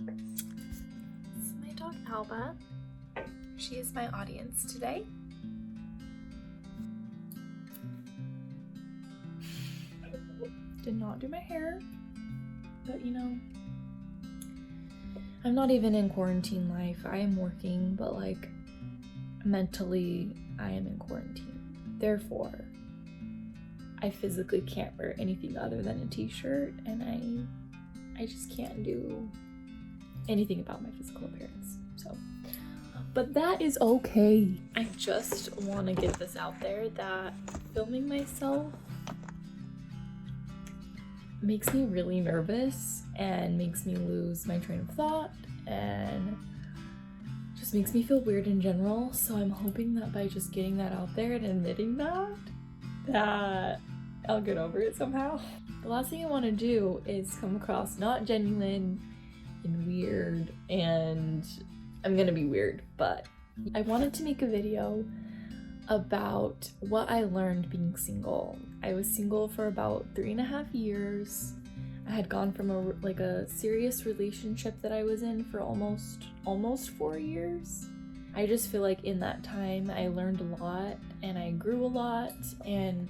This is my dog Alba. She is my audience today. Did not do my hair, but you know, I'm not even in quarantine life. I am working, but like mentally I am in quarantine. Therefore, I physically can't wear anything other than a t-shirt, and I just can't do anything about my physical appearance. So, but that is okay. I just want to get this out there that filming myself makes me really nervous and makes me lose my train of thought and just makes me feel weird in general. So I'm hoping that by just getting that out there and admitting that I'll get over it somehow. The last thing I want to do is come across not genuine and weird, and I'm gonna be weird, but I wanted to make a video about what I learned being single. I was single for about 3.5 years. I had gone from a serious relationship that I was in for almost 4 years. I just feel like in that time I learned a lot and I grew a lot and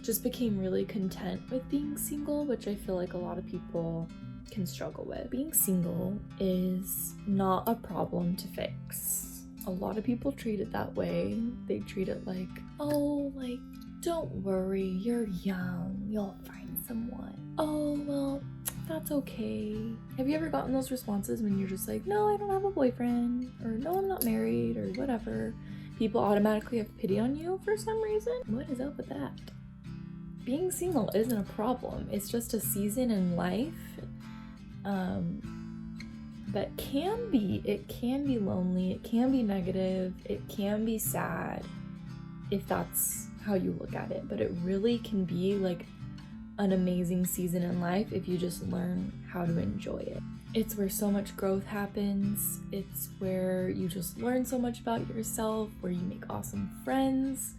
just became really content with being single, which I feel like a lot of people can struggle with. Being single is not a problem to fix. A lot of people treat it that way. They treat it like, oh, like, don't worry, you're young, you'll find someone. Oh, well, that's okay. Have you ever gotten those responses when you're just like, no, I don't have a boyfriend, or no, I'm not married, or whatever? People automatically have pity on you for some reason? What is up with that? Being single isn't a problem. It's just a season in life that can be lonely, it can be negative, it can be sad if that's how you look at it, but it really can be like an amazing season in life if you just learn how to enjoy it. It's where so much growth happens. It's where you just learn so much about yourself, where you make awesome friends,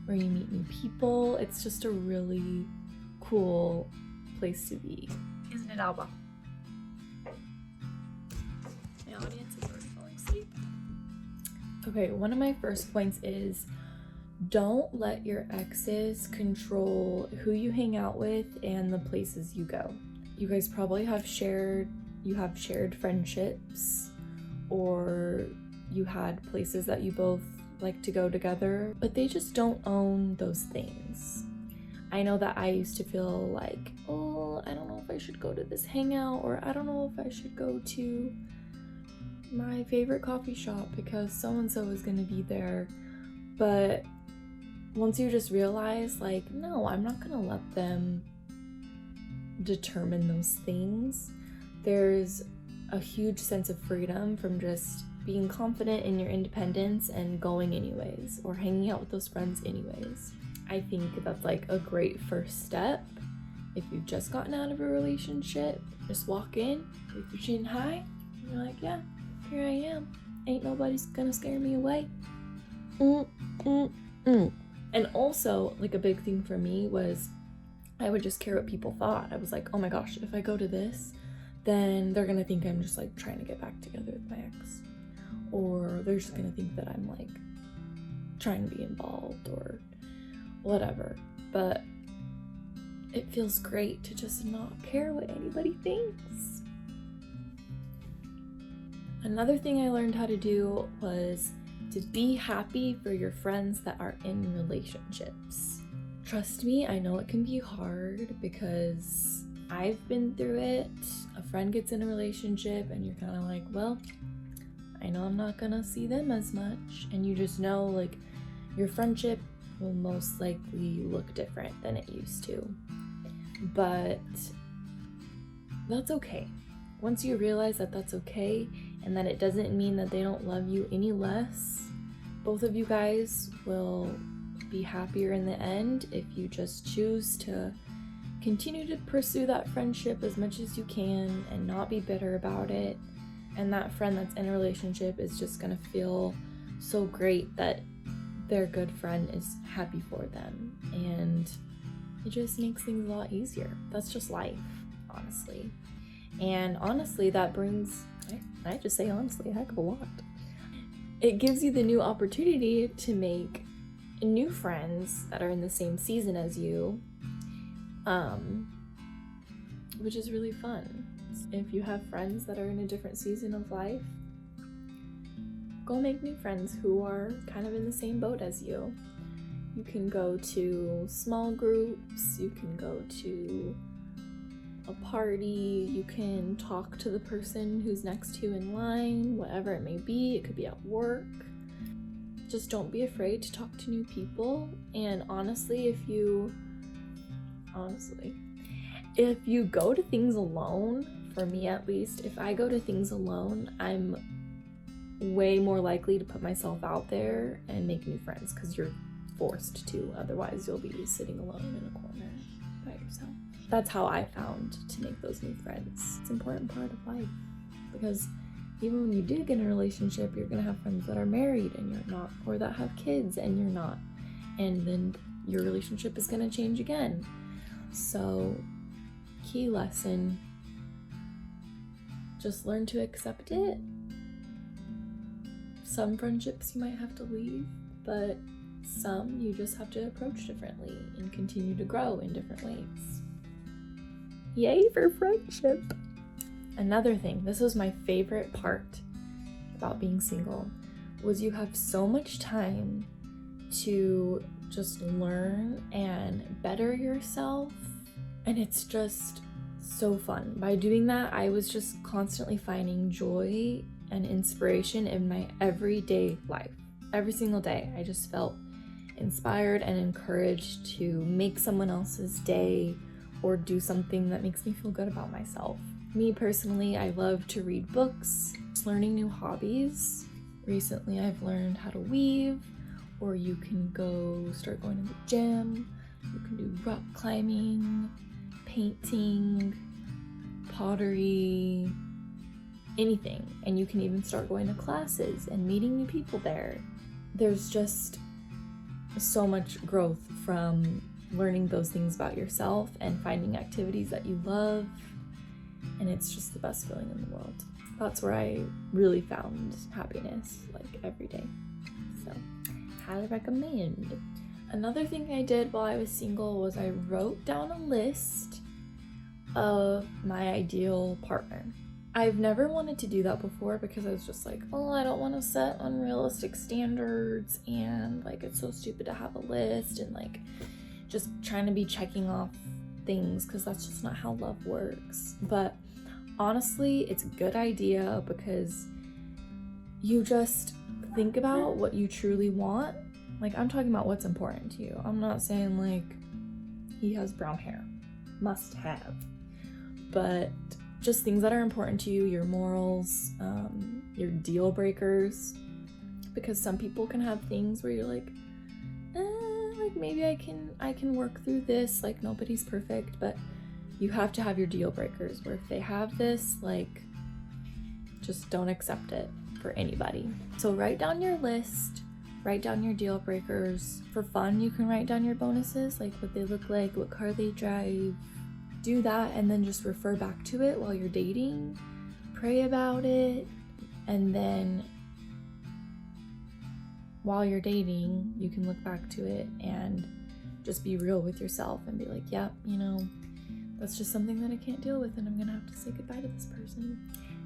where you meet new people. It's just a really cool place to be. Isn't it, Alba? My audience is already falling asleep. Okay, one of my first points is don't let your exes control who you hang out with and the places you go. You guys probably have shared friendships, or you had places that you both like to go together, but they just don't own those things. I know that I used to feel like, oh, I don't know if I should go to this hangout, or I don't know if I should go to my favorite coffee shop because so-and-so is gonna be there. But once you just realize, like, no, I'm not gonna let them determine those things, there's a huge sense of freedom from just being confident in your independence and going anyways, or hanging out with those friends anyways. I think that's like a great first step. If you've just gotten out of a relationship, just walk in with your chin high, and you're like, yeah, here I am. Ain't nobody's gonna scare me away. And also, like, a big thing for me was I would just care what people thought. I was like, oh my gosh, if I go to this, then they're gonna think I'm just like trying to get back together with my ex, or they're just gonna think that I'm like trying to be involved or whatever. But it feels great to just not care what anybody thinks. Another thing I learned how to do was to be happy for your friends that are in relationships. Trust me, I know it can be hard because I've been through it. A friend gets in a relationship and you're kind of like, well, I know I'm not gonna see them as much, and you just know like your friendship will most likely look different than it used to. But that's okay. Once you realize that that's okay and that it doesn't mean that they don't love you any less, both of you guys will be happier in the end if you just choose to continue to pursue that friendship as much as you can and not be bitter about it. And that friend that's in a relationship is just gonna feel so great that their good friend is happy for them, and it just makes things a lot easier. That's just life, honestly. And honestly, that brings, I just say honestly a heck of a lot. It gives you the new opportunity to make new friends that are in the same season as you, which is really fun. If you have friends that are in a different season of life, go make new friends who are kind of in the same boat as you. You can go to small groups, you can go to a party, you can talk to the person who's next to you in line, whatever it may be. It could be at work. Just don't be afraid to talk to new people. And honestly, if you go to things alone, for me at least, if I go to things alone, I'm way more likely to put myself out there and make new friends, because you're forced to. Otherwise, you'll be sitting alone in a corner by yourself. That's how I found to make those new friends. It's an important part of life, because even when you do get in a relationship, you're gonna have friends that are married and you're not, or that have kids and you're not, and then your relationship is gonna change again. So, key lesson, just learn to accept it. Some friendships you might have to leave, but some you just have to approach differently and continue to grow in different ways. Yay for friendship! Another thing, this was my favorite part about being single, was you have so much time to just learn and better yourself, and it's just so fun. By doing that, I was just constantly finding joy and inspiration in my everyday life. Every single day, I just felt inspired and encouraged to make someone else's day or do something that makes me feel good about myself. Me personally, I love to read books, learning new hobbies. Recently, I've learned how to weave, or you can go start going to the gym. You can do rock climbing, painting, pottery, anything. And you can even start going to classes and meeting new people there. There's just so much growth from learning those things about yourself and finding activities that you love, and it's just the best feeling in the world. That's where I really found happiness, like every day. So, highly recommend. Another thing I did while I was single was I wrote down a list of my ideal partner. I've never wanted to do that before because I was just like, oh, I don't want to set unrealistic standards, and like it's so stupid to have a list and like just trying to be checking off things, because that's just not how love works. But honestly, it's a good idea because you just think about what you truly want. Like, I'm talking about what's important to you. I'm not saying like he has brown hair, must have, but just things that are important to you, your morals, your deal breakers, because some people can have things where you're like, like maybe I can work through this, like nobody's perfect, but you have to have your deal breakers where if they have this, like just don't accept it for anybody. So write down your list, write down your deal breakers. For fun, you can write down your bonuses, like what they look like, what car they drive. Do that and then just refer back to it while you're dating. Pray about it, and then while you're dating, you can look back to it and just be real with yourself and be like, yeah, you know, that's just something that I can't deal with and I'm gonna have to say goodbye to this person.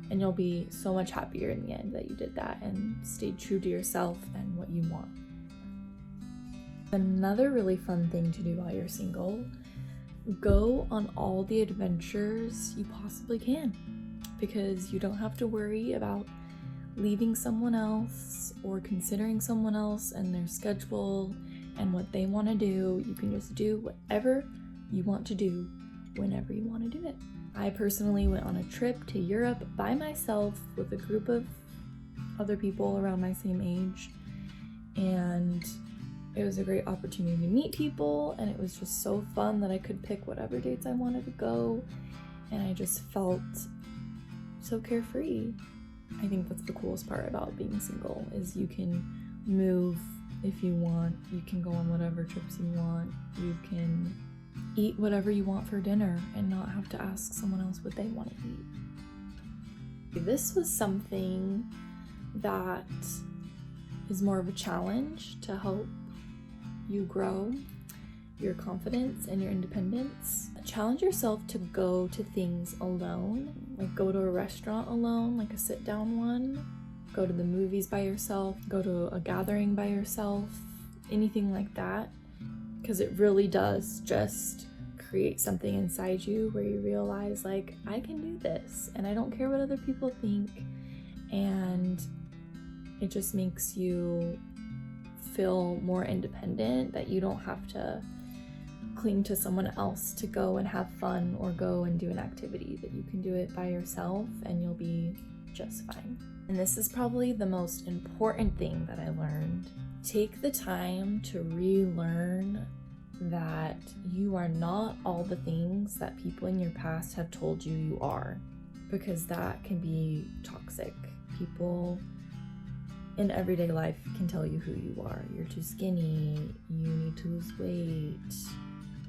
And you'll be so much happier in the end that you did that and stayed true to yourself and what you want. Another really fun thing to do while you're single, go on all the adventures you possibly can, because you don't have to worry about leaving someone else or considering someone else and their schedule and what they want to do. You can just do whatever you want to do whenever you want to do it. I personally went on a trip to Europe by myself with a group of other people around my same age, and it was a great opportunity to meet people, and it was just so fun that I could pick whatever dates I wanted to go, and I just felt so carefree. I think that's the coolest part about being single, is you can move if you want, you can go on whatever trips you want, you can eat whatever you want for dinner and not have to ask someone else what they want to eat. This was something that is more of a challenge to help you grow your confidence and your independence. Challenge yourself to go to things alone, like go to a restaurant alone, like a sit-down one, go to the movies by yourself, go to a gathering by yourself, anything like that, because it really does just create something inside you where you realize, like, I can do this and I don't care what other people think, and it just makes you feel more independent, that you don't have to cling to someone else to go and have fun or go and do an activity, that you can do it by yourself and you'll be just fine. And this is probably the most important thing that I learned. Take the time to relearn that you are not all the things that people in your past have told you you are, because that can be toxic. People in everyday life can tell you who you are. You're too skinny, you need to lose weight,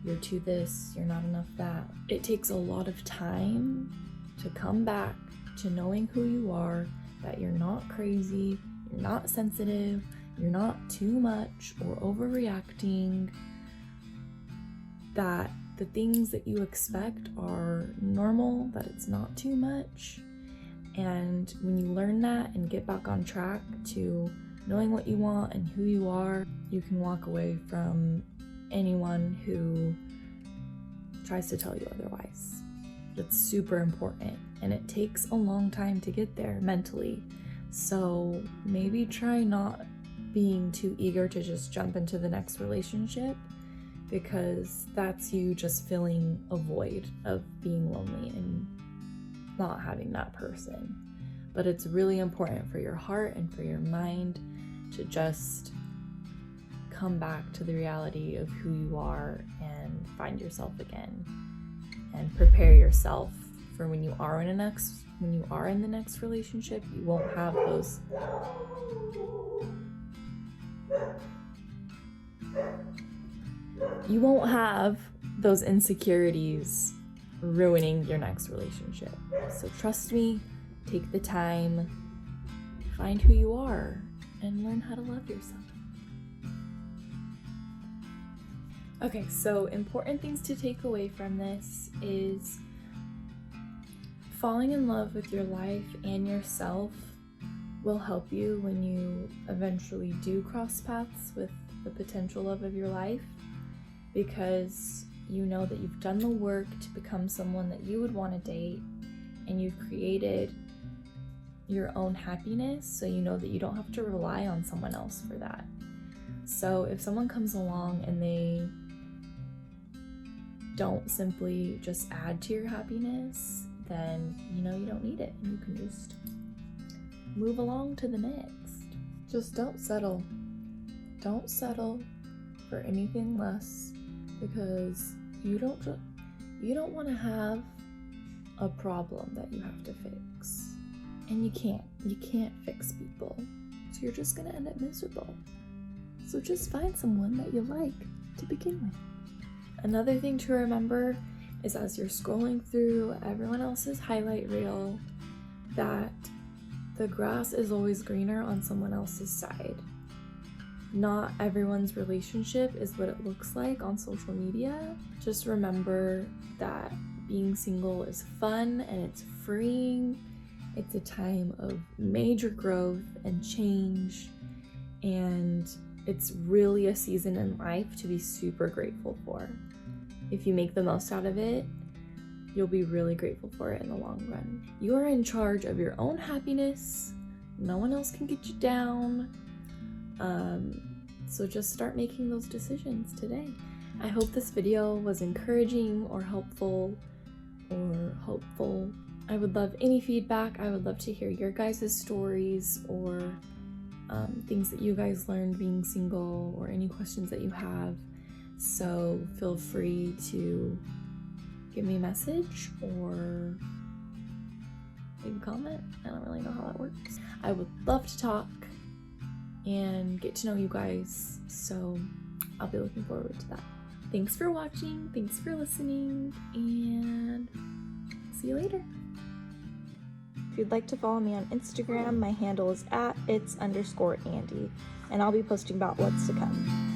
you're too this, you're not enough that. It takes a lot of time to come back to knowing who you are, that you're not crazy, you're not sensitive, you're not too much or overreacting, that the things that you expect are normal, that it's not too much. And when you learn that and get back on track to knowing what you want and who you are, you can walk away from anyone who tries to tell you otherwise. It's super important, and it takes a long time to get there mentally. So maybe try not being too eager to just jump into the next relationship, because that's you just filling a void of being lonely and not having that person. But it's really important for your heart and for your mind to just come back to the reality of who you are and find yourself again, and prepare yourself for when you are in the next relationship. You won't have those insecurities ruining your next relationship. So trust me, take the time, find who you are, and learn how to love yourself. Okay, so important things to take away from this is falling in love with your life and yourself will help you when you eventually do cross paths with the potential love of your life, because you know that you've done the work to become someone that you would want to date, and you've created your own happiness, so you know that you don't have to rely on someone else for that. So if someone comes along and they don't simply just add to your happiness, then you know you don't need it, and you can just move along to the next. Just don't settle. Don't settle for anything less, because you don't want to have a problem that you have to fix, and you can't fix people, so you're just gonna end up miserable. So just find someone that you like to begin with. Another thing to remember is, as you're scrolling through everyone else's highlight reel, that the grass is always greener on someone else's side. Not everyone's relationship is what it looks like on social media. Just remember that being single is fun and it's freeing. It's a time of major growth and change, and it's really a season in life to be super grateful for. If you make the most out of it, you'll be really grateful for it in the long run. You are in charge of your own happiness. No one else can get you down. So just start making those decisions today. I hope this video was encouraging or helpful or hopeful. I would love any feedback. I would love to hear your guys' stories, or things that you guys learned being single, or any questions that you have. So feel free to give me a message or leave a comment. I don't really know how that works. I would love to talk and get to know you guys, so I'll be looking forward to that. Thanks for watching, thanks for listening, and see you later. If you'd like to follow me on Instagram, my handle is @its_Andy, and I'll be posting about what's to come.